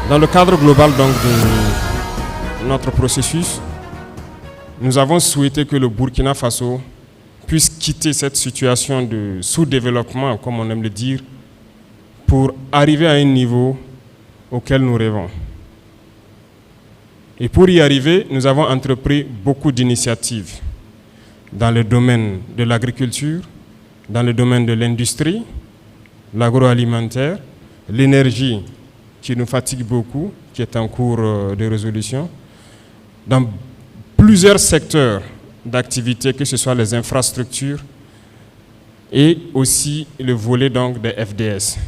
Dans le cadre global donc, de notre processus, nous avons souhaité que le Burkina Faso puisse quitter cette situation de sous-développement, comme on aime le dire, pour arriver à un niveau auquel nous rêvons. Et pour y arriver, nous avons entrepris beaucoup d'initiatives dans le domaine de l'agriculture, dans le domaine de l'industrie, l'agroalimentaire, l'énergie qui nous fatigue beaucoup, qui est en cours de résolution, dans plusieurs secteurs d'activité, que ce soit les infrastructures et aussi le volet donc des FDS.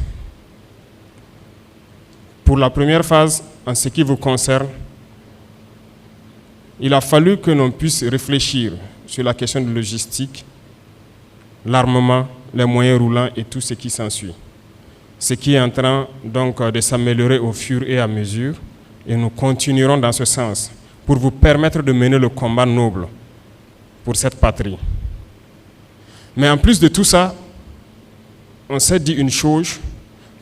Pour la première phase, en ce qui vous concerne, il a fallu que l'on puisse réfléchir sur la question de logistique, l'armement, les moyens roulants et tout ce qui s'ensuit. Ce qui est en train donc de s'améliorer au fur et à mesure, et nous continuerons dans ce sens pour vous permettre de mener le combat noble pour cette patrie. Mais en plus de tout ça, on s'est dit une chose,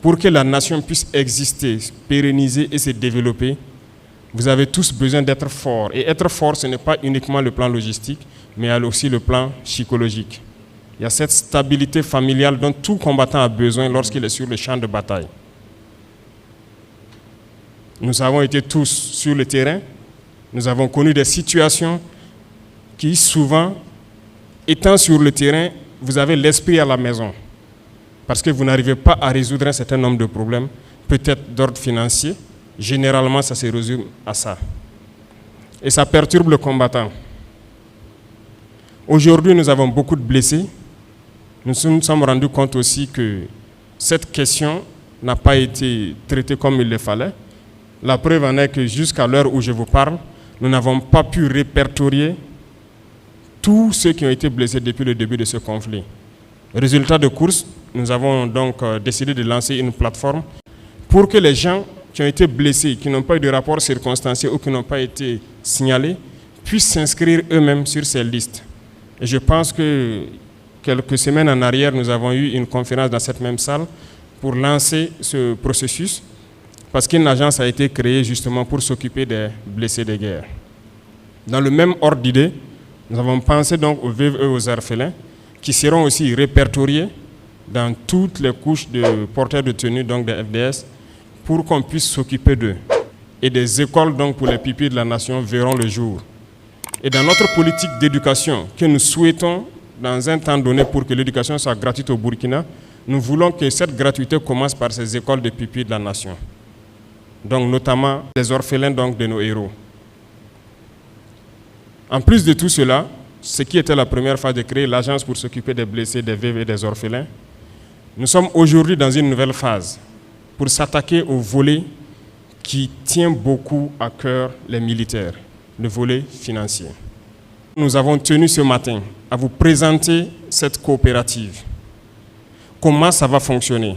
pour que la nation puisse exister, pérenniser et se développer, vous avez tous besoin d'être forts. Et être fort, ce n'est pas uniquement le plan logistique, mais il y a aussi le plan psychologique. Il y a cette stabilité familiale dont tout combattant a besoin lorsqu'il est sur le champ de bataille. Nous avons été tous sur le terrain, nous avons connu des situations qui souvent, étant sur le terrain, vous avez l'esprit à la maison. Parce que vous n'arrivez pas à résoudre un certain nombre de problèmes, peut-être d'ordre financier. Généralement, ça se résume à ça. Et ça perturbe le combattant. Aujourd'hui, nous avons beaucoup de blessés. Nous nous sommes rendus compte aussi que cette question n'a pas été traitée comme il le fallait. La preuve en est que jusqu'à l'heure où je vous parle, nous n'avons pas pu répertorier tous ceux qui ont été blessés depuis le début de ce conflit. Résultat de course, nous avons donc décidé de lancer une plateforme pour que les gens qui ont été blessés, qui n'ont pas eu de rapport circonstancié ou qui n'ont pas été signalés, puissent s'inscrire eux-mêmes sur ces listes. Et je pense que quelques semaines en arrière, nous avons eu une conférence dans cette même salle pour lancer ce processus, parce qu'une agence a été créée justement pour s'occuper des blessés de guerre. Dans le même ordre d'idée, nous avons pensé donc aux veuves et aux orphelins, qui seront aussi répertoriés dans toutes les couches de porteurs de tenue, donc des FDS, pour qu'on puisse s'occuper d'eux. Et des écoles donc pour les pupilles de la nation verront le jour. Et dans notre politique d'éducation que nous souhaitons dans un temps donné pour que l'éducation soit gratuite au Burkina, nous voulons que cette gratuité commence par ces écoles de pupilles de la nation. Donc notamment les orphelins donc, de nos héros. En plus de tout cela, ce qui était la première phase de créer l'agence pour s'occuper des blessés, des veuves et des orphelins, nous sommes aujourd'hui dans une nouvelle phase pour s'attaquer au volet qui tient beaucoup à cœur les militaires, le volet financier. Nous avons tenu ce matin à vous présenter cette coopérative. Comment ça va fonctionner?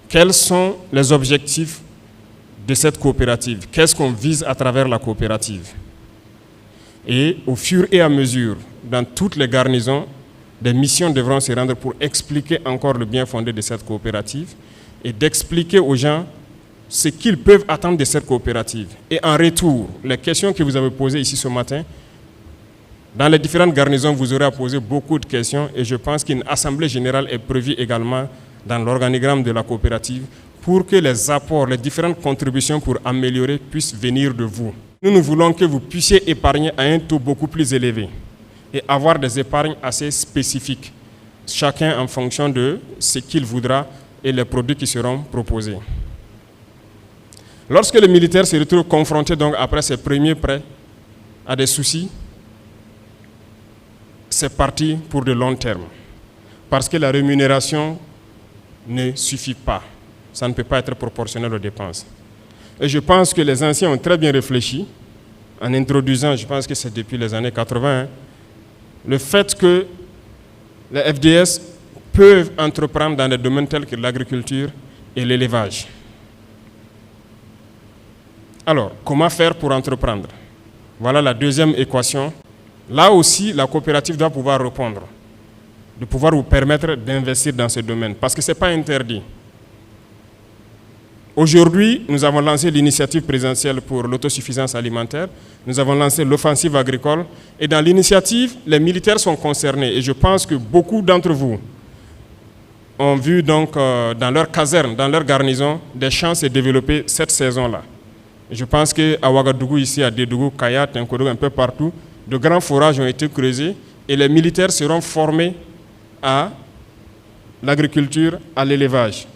Quels sont les objectifs de cette coopérative? Qu'est-ce qu'on vise à travers la coopérative? Et au fur et à mesure, dans toutes les garnisons, des missions devront se rendre pour expliquer encore le bien fondé de cette coopérative et d'expliquer aux gens ce qu'ils peuvent attendre de cette coopérative. Et en retour, les questions que vous avez posées ici ce matin, dans les différentes garnisons, vous aurez à poser beaucoup de questions et je pense qu'une assemblée générale est prévue également dans l'organigramme de la coopérative pour que les apports, les différentes contributions pour améliorer puissent venir de vous. Nous voulons que vous puissiez épargner à un taux beaucoup plus élevé et avoir des épargnes assez spécifiques, chacun en fonction de ce qu'il voudra et les produits qui seront proposés. Lorsque le militaire se retrouve confronté donc après ses premiers prêts à des soucis, c'est parti pour de long terme. Parce que la rémunération ne suffit pas. Ça ne peut pas être proportionnel aux dépenses. Et je pense que les anciens ont très bien réfléchi en introduisant, je pense que c'est depuis les années 80, le fait que les FDS peuvent entreprendre dans des domaines tels que l'agriculture et l'élevage. Alors, comment faire pour entreprendre? Voilà la deuxième équation. Là aussi, la coopérative doit pouvoir répondre, de pouvoir vous permettre d'investir dans ce domaine, parce que ce n'est pas interdit. Aujourd'hui, nous avons lancé l'initiative présidentielle pour l'autosuffisance alimentaire. Nous avons lancé l'offensive agricole. Et dans l'initiative, les militaires sont concernés. Et je pense que beaucoup d'entre vous ont vu donc dans leur caserne, dans leur garnison, des champs se développer cette saison-là. Je pense qu'à Ouagadougou, ici, à Dédougou, Kayat, Tinkodougou, un peu partout, de grands forages ont été creusés et les militaires seront formés à l'agriculture, à l'élevage,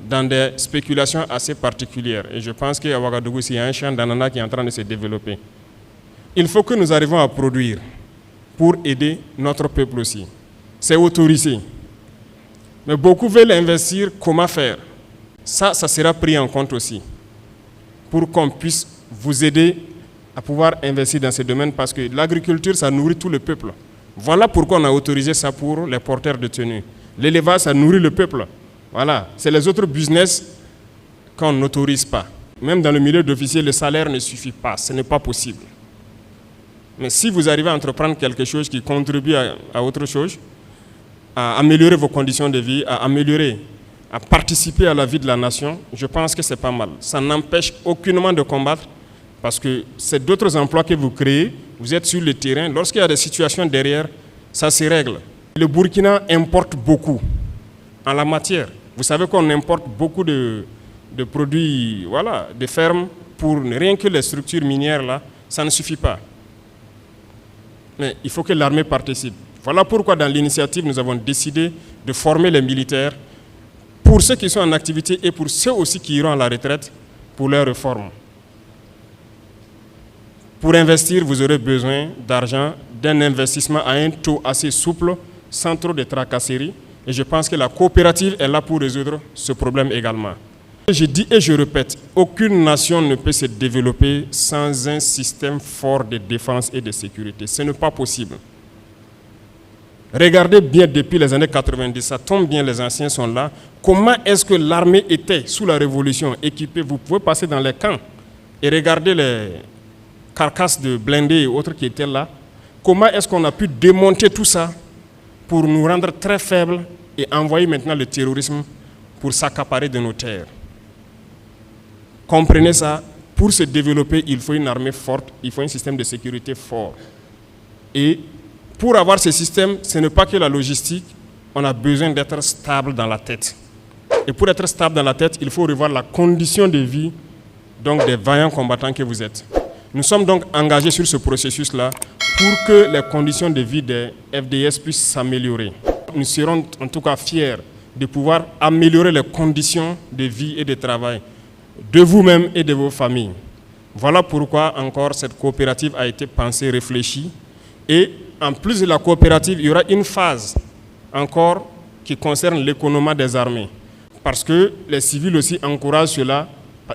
dans des spéculations assez particulières. Et je pense qu'à Ouagadougou, il y a un champ d'ananas qui est en train de se développer. Il faut que nous arrivions à produire pour aider notre peuple aussi. C'est autorisé. Mais beaucoup veulent investir, comment faire? Ça sera pris en compte aussi, pour qu'on puisse vous aider à pouvoir investir dans ce domaine, parce que l'agriculture, ça nourrit tout le peuple. Voilà pourquoi on a autorisé ça pour les porteurs de tenue. L'élevage, ça nourrit le peuple. Voilà, c'est les autres business qu'on n'autorise pas. Même dans le milieu d'officier, le salaire ne suffit pas, ce n'est pas possible. Mais si vous arrivez à entreprendre quelque chose qui contribue à autre chose, à améliorer vos conditions de vie, à participer à la vie de la nation, je pense que c'est pas mal. Ça n'empêche aucunement de combattre, parce que c'est d'autres emplois que vous créez, vous êtes sur le terrain, lorsqu'il y a des situations derrière, ça se règle. Le Burkina importe beaucoup en la matière. Vous savez qu'on importe beaucoup de produits, voilà, de fermes, pour rien que les structures minières là, ça ne suffit pas. Mais il faut que l'armée participe. Voilà pourquoi dans l'initiative, nous avons décidé de former les militaires pour ceux qui sont en activité et pour ceux aussi qui iront à la retraite pour leur réforme. Pour investir, vous aurez besoin d'argent, d'un investissement à un taux assez souple, sans trop de tracasseries. Et je pense que la coopérative est là pour résoudre ce problème également. Je dis et je répète, aucune nation ne peut se développer sans un système fort de défense et de sécurité. Ce n'est pas possible. Regardez bien depuis les années 90, ça tombe bien, les anciens sont là. Comment est-ce que l'armée était sous la Révolution équipée? Vous pouvez passer dans les camps et regarder les carcasses de blindés et autres qui étaient là. Comment est-ce qu'on a pu démonter tout ça pour nous rendre très faibles et envoyer maintenant le terrorisme pour s'accaparer de nos terres? Comprenez ça, pour se développer, il faut une armée forte, il faut un système de sécurité fort. Et pour avoir ce système, ce n'est pas que la logistique, on a besoin d'être stable dans la tête. Et pour être stable dans la tête, il faut revoir la condition de vie donc des vaillants combattants que vous êtes. Nous sommes donc engagés sur ce processus-là pour que les conditions de vie des FDS puissent s'améliorer. Nous serons en tout cas fiers de pouvoir améliorer les conditions de vie et de travail de vous-même et de vos familles. Voilà pourquoi encore cette coopérative a été pensée, réfléchie. Et en plus de la coopérative, il y aura une phase encore qui concerne l'économie des armées. Parce que les civils aussi encouragent cela.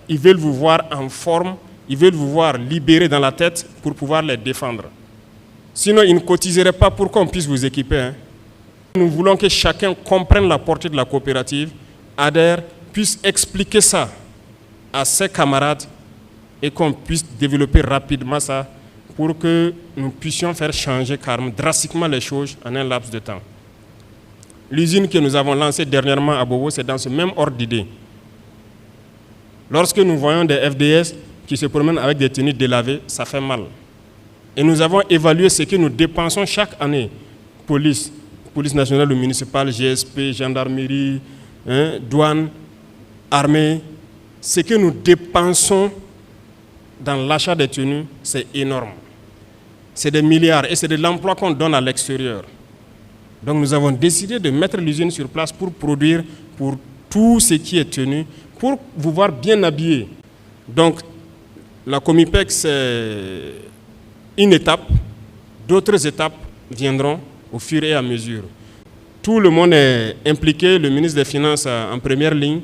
Ils veulent vous voir en forme, ils veulent vous voir libérés dans la tête pour pouvoir les défendre. Sinon, ils ne cotiseraient pas pour qu'on puisse vous équiper. Hein. Nous voulons que chacun comprenne la portée de la coopérative, adhère, puisse expliquer ça à ses camarades et qu'on puisse développer rapidement ça pour que nous puissions faire changer carrément, drastiquement les choses en un laps de temps. L'usine que nous avons lancée dernièrement à Bobo, c'est dans ce même ordre d'idée. Lorsque nous voyons des FDS qui se promènent avec des tenues délavées, ça fait mal. Et nous avons évalué ce que nous dépensons chaque année. Police nationale ou municipale, GSP, gendarmerie, douane, armée. Ce que nous dépensons dans l'achat des tenues, c'est énorme. C'est des milliards et c'est de l'emploi qu'on donne à l'extérieur. Donc nous avons décidé de mettre l'usine sur place pour produire pour tout ce qui est tenu, pour vous voir bien habillé. Donc la Comipec, c'est une étape, d'autres étapes viendront au fur et à mesure. Tout le monde est impliqué, le ministre des Finances en première ligne,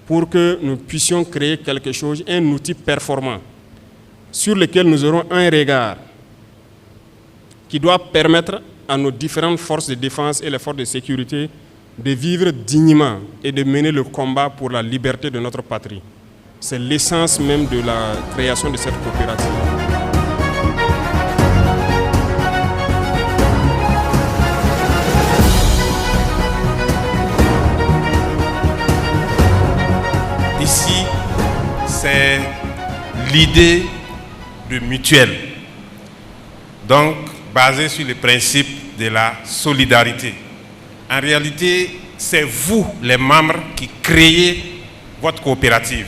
pour que nous puissions créer quelque chose, un outil performant, sur lequel nous aurons un regard qui doit permettre à nos différentes forces de défense et les forces de sécurité de vivre dignement et de mener le combat pour la liberté de notre patrie. C'est l'essence même de la création de cette coopérative. Ici, c'est l'idée de mutuelle. Donc, basée sur le principe de la solidarité. En réalité, c'est vous, les membres, qui créez votre coopérative.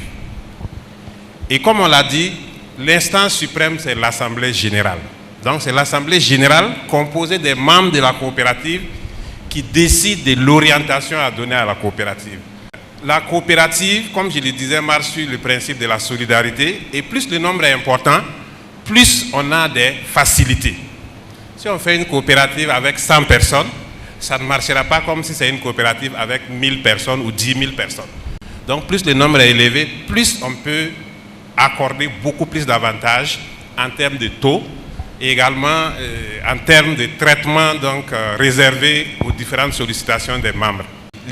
Et comme on l'a dit, l'instance suprême, c'est l'Assemblée générale. Donc, c'est l'Assemblée générale composée des membres de la coopérative qui décide de l'orientation à donner à la coopérative. La coopérative, comme je le disais, marche sur le principe de la solidarité, et plus le nombre est important, plus on a des facilités. Si on fait une coopérative avec 100 personnes, ça ne marchera pas comme si c'est une coopérative avec 1000 personnes ou 10 000 personnes. Donc plus le nombre est élevé, plus on peut accorder beaucoup plus d'avantages en termes de taux, et également en termes de traitement donc, réservé aux différentes sollicitations des membres.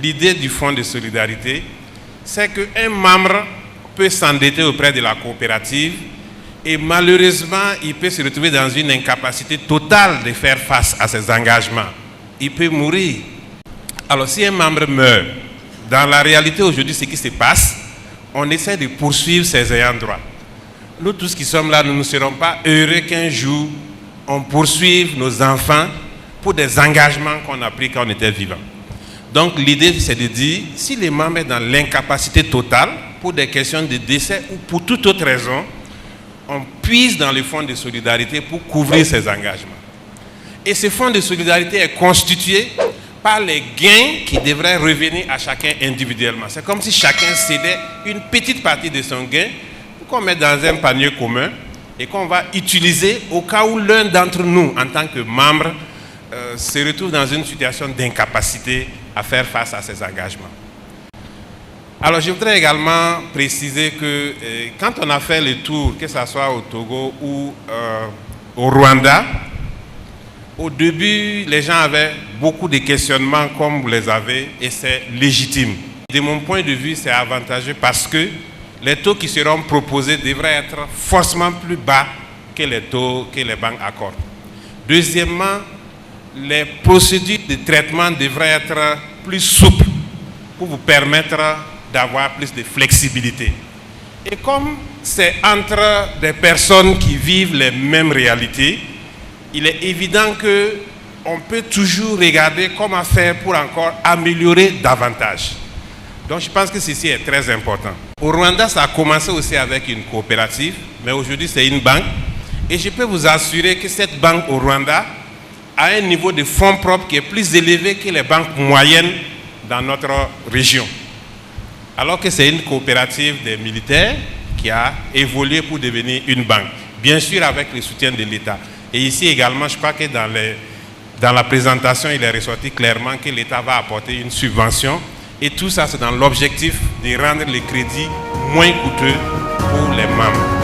L'idée du fonds de solidarité, c'est qu'un membre peut s'endetter auprès de la coopérative et malheureusement, il peut se retrouver dans une incapacité totale de faire face à ses engagements. Il peut mourir. Alors si un membre meurt, dans la réalité aujourd'hui, ce qui se passe, on essaie de poursuivre ses ayants droit. Nous tous qui sommes là, nous ne serons pas heureux qu'un jour, on poursuive nos enfants pour des engagements qu'on a pris quand on était vivant. Donc l'idée, c'est de dire, si les membres sont dans l'incapacité totale, pour des questions de décès ou pour toute autre raison, on puise dans le fonds de solidarité pour couvrir ces engagements. Et ce fonds de solidarité est constitué par les gains qui devraient revenir à chacun individuellement. C'est comme si chacun cédait une petite partie de son gain qu'on met dans un panier commun et qu'on va utiliser au cas où l'un d'entre nous, en tant que membre, se retrouve dans une situation d'incapacité à faire face à ses engagements. Alors je voudrais également préciser que quand on a fait le tour, que ce soit au Togo ou au Rwanda, au début, les gens avaient beaucoup de questionnements comme vous les avez et c'est légitime. De mon point de vue, c'est avantageux parce que les taux qui seront proposés devraient être forcément plus bas que les taux que les banques accordent. Deuxièmement, les procédures de traitement devraient être plus souples pour vous permettre d'avoir plus de flexibilité. Et comme c'est entre des personnes qui vivent les mêmes réalités, il est évident qu'on peut toujours regarder comment faire pour encore améliorer davantage. Donc je pense que ceci est très important. Au Rwanda, ça a commencé aussi avec une coopérative, mais aujourd'hui c'est une banque. Et je peux vous assurer que cette banque au Rwanda a un niveau de fonds propres qui est plus élevé que les banques moyennes dans notre région. Alors que c'est une coopérative des militaires qui a évolué pour devenir une banque. Bien sûr avec le soutien de l'État. Et ici également, je crois que dans la présentation, il est ressorti clairement que l'État va apporter une subvention. Et tout ça, c'est dans l'objectif de rendre les crédits moins coûteux pour les membres.